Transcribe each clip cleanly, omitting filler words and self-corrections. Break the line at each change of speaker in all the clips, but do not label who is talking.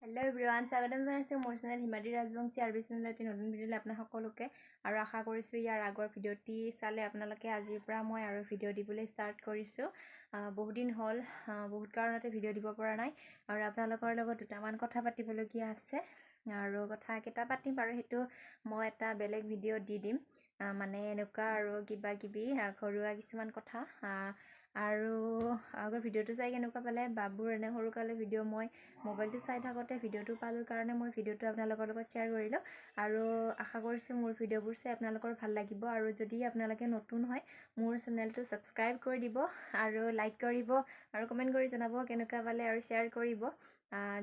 hello everyone स्वागतम जनाइছো মোৰ channel Himadri Rajbongshi RB চেনেলতে নতুন ভিডিঅ'লৈ আপোনাক সকলোকে আৰু আশা কৰিছো ইয়াৰ আগৰ ভিডিঅ'টি চালে আপোনালোকে আজিৰ পৰা মই আৰু ভিডিঅ' দিবলৈ ষ্টাৰ্ট কৰিছো বহুত দিন হ'ল বহুত কাৰণতে ভিডিঅ' দিব পৰা নাই আৰু আপোনালোকৰ লগত দুটামান কথা পাতিবলগীয়া আছে আৰু কথা কেইটা পাতিম আৰু হেতু মই এটা বেলেগ ভিডিঅ' দি দিম মানে এনেকুৱা আৰু কিবা কিবি ঘৰুৱা কিছুমান কথা আৰু আগৰ ভিডিঅ'টো চাই কেনেকুৱা পালে বাবুৰ এনে সৰু কালৰ ভিডিঅ' মই মোবাইলটো চাই থাকোঁতে ভিডিঅ'টো পালোঁ কাৰণে মই ভিডিঅ'টো আপোনালোকৰ লগত শ্বেয়াৰ কৰিলোঁ আৰু আশা কৰিছোঁ মোৰ ভিডিঅ'বোৰ চাই আপোনালোকৰ ভাল লাগিব আৰু যদি আপোনালোকে নতুন হয় মোৰ চেনেলটো সাবস্ক্ৰাইব কৰি দিব আৰু লাইক কৰিব আৰু কমেন্ট কৰি জনাব কেনেকুৱা পালে আৰু শ্বেয়াৰ কৰিব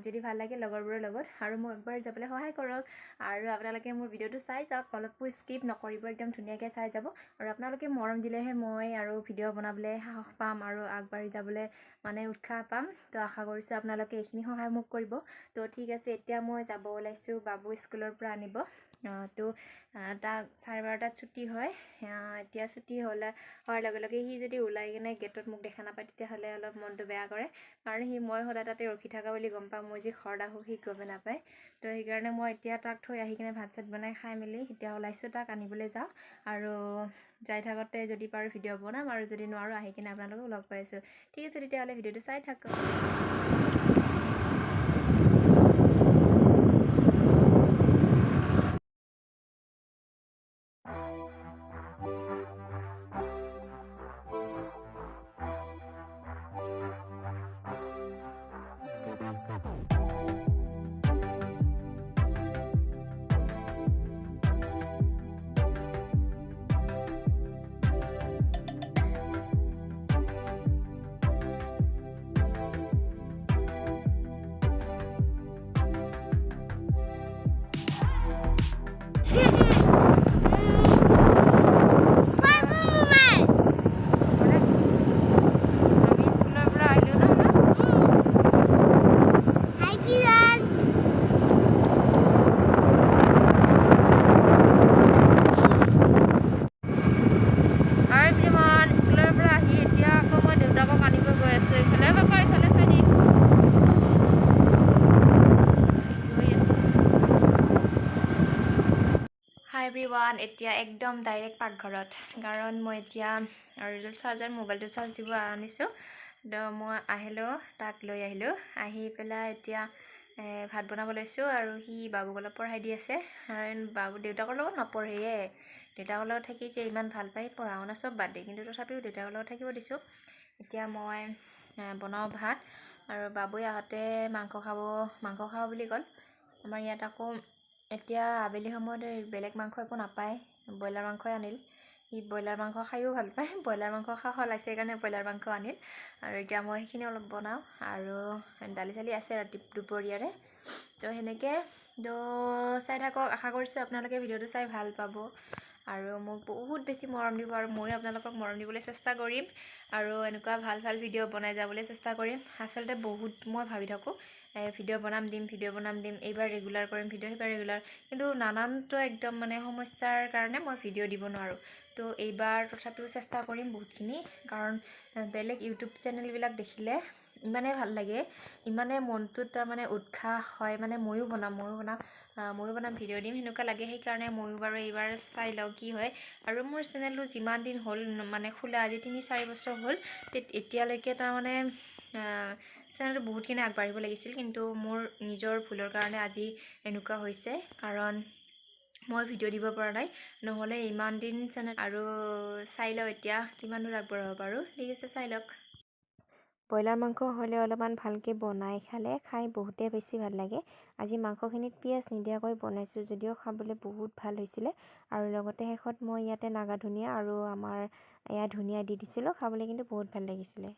যদি ভাল লাগে লগৰবোৰৰ লগত আৰু মোক একবাৰ যাবলৈ সহায় কৰক আৰু আপোনালোকে মোৰ ভিডিঅ'টো চাই যাওক অলপো স্কিপ নকৰিব একদম ধুনীয়াকৈ চাই যাব আৰু আপোনালোকে মৰম দিলেহে মই আৰু ভিডিঅ' বনাবলৈ সাহস পাম আৰু আগবাঢ়ি যাবলৈ মানে উৎসাহ পাম তো আশা কৰিছোঁ আপোনালোকে এইখিনি সহায় মোক কৰিব তো ঠিক আছে এতিয়া মই যাব ওলাইছোঁ বাবু স্কুলৰ পৰা আনিব তো তাক 12:30টাত ছুটি হয় এতিয়া ছুটি হোৱাৰ লগে লগে সি যদি ওলাই কিনে গেটত মোক দেখা নাপায় তেতিয়াহ'লে অলপ মনটো বেয়া কৰে কাৰণ মই সদায় তাতে ৰখি থকা বুলি গম পাওঁ মই যে ঘৰত আহোঁ সি গম নাপায় তো সেইকাৰণে মই এতিয়া তাক থৈ আহি কিনে ভাত চাত বনাই খাই মেলি এতিয়া ওলাইছোঁ তাক আনিবলৈ যাওঁ আৰু যাই থাকোঁতে যদি পাৰোঁ ভিডিঅ' বনাম আৰু যদি নোৱাৰোঁ আহি কিনে আপোনালোকক লগ পাইছোঁ ঠিক আছে তেতিয়াহ'লে ভিডিঅ'টো চাই থাকক এভৰিৱান এতিয়া একদম ডাইৰেক্ট পাকঘৰত কাৰণ মই এতিয়া ৰিয়েল চাৰ্জাৰ মোবাইলটো চাৰ্জ দিব আনিছোঁ তো মই আহিলোঁ তাক লৈ আহিলোঁ আহি পেলাই এতিয়া ভাত বনাব লৈছোঁ আৰু সি বাবুক অলপ পঢ়াই দি আছে কাৰণ বাবু দেউতাকৰ লগত নপঢ়েয়ে দেউতাকৰ লগত থাকি যে ইমান ভাল পায় পঢ়া শুনা চব বাদ দিয়ে কিন্তু তথাপিও দেউতাকৰ লগত থাকিব দিছোঁ এতিয়া মই বনাওঁ ভাত আৰু বাবুৱে আহোঁতে মাংস খাব বুলি ক'ল আমাৰ ইয়াত আকৌ এতিয়া আবেলি সময়ত বেলেগ মাংস একো নাপায় ব্ৰইলাৰ মাংসই আনিল সি ব্ৰইলাৰ মাংস খায়ো ভাল পায় ব্ৰইলাৰ মাংস খাওঁ লাগিছে সেইকাৰণে ব্ৰইলাৰ মাংস আনিল আৰু এতিয়া মই সেইখিনি অলপ বনাওঁ আৰু দালি চালি আছে দুপৰীয়াৰে তো সেনেকৈ তো চাই থাকক আশা কৰিছোঁ আপোনালোকে ভিডিঅ'টো চাই ভাল পাব আৰু মোক বহুত বেছি মৰম দিব আৰু ময়ো আপোনালোকক মৰম দিবলৈ চেষ্টা কৰিম আৰু এনেকুৱা ভাল ভাল ভিডিঅ' বনাই যাবলৈ চেষ্টা কৰিম আচলতে বহুত মই ভাবি থাকোঁ ভিডিঅ' বনাম দিম এইবাৰ ৰেগুলাৰ কৰিম ভিডিঅ' সেইবাৰ ৰেগুলাৰ কিন্তু নানানটো একদম মানে সমস্যাৰ কাৰণে মই ভিডিঅ' দিব নোৱাৰোঁ তো এইবাৰ তথাপিও চেষ্টা কৰিম বহুতখিনি কাৰণ বেলেগ ইউটিউব চেনেলবিলাক দেখিলে ইমানেই ভাল লাগে ইমানে মনটোত তাৰমানে উৎসাহ হয় মানে ময়ো বনাম ভিডিঅ' দিম সেনেকুৱা লাগে সেইকাৰণে ময়ো বাৰু এইবাৰ চাই লওঁ কি হয় আৰু মোৰ চেনেলটো যিমান দিন হ'ল মানে খোলা আজি 3-4 বছৰ হ'ল এতিয়ালৈকে তাৰমানে চেনেলটো বহুতখিনি আগবাঢ়িব লাগিছিল কিন্তু মোৰ নিজৰ ভুলৰ কাৰণে আজি এনেকুৱা হৈছে কাৰণ মই ভিডিঅ' দিব পৰা নাই নহ'লে ইমান দিন চেনেল আৰু চাই লওঁ এতিয়া কিমান দূৰ আগবঢ়াব পাৰোঁ ঠিক আছে চাই লওক ব্ৰইলাৰ মাংস হ'লে অলপমান ভালকৈ বনাই খাই বহুতেই বেছি ভাল লাগে আজি মাংসখিনিত পিঁয়াজ নিদিয়াকৈ বনাইছোঁ যদিও খাবলৈ বহুত ভাল হৈছিলে আৰু লগতে শেষত মই ইয়াতে নাগা ধনিয়া আৰু আমাৰ এয়া ধনিয়া দি দিছিলোঁ খাবলৈ কিন্তু বহুত ভাল লাগিছিলে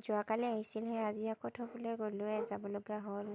যোৱাকালি আহিছিলহে আজি আকৌ থবলৈ গ'লোৱে যাব লগা হ'ল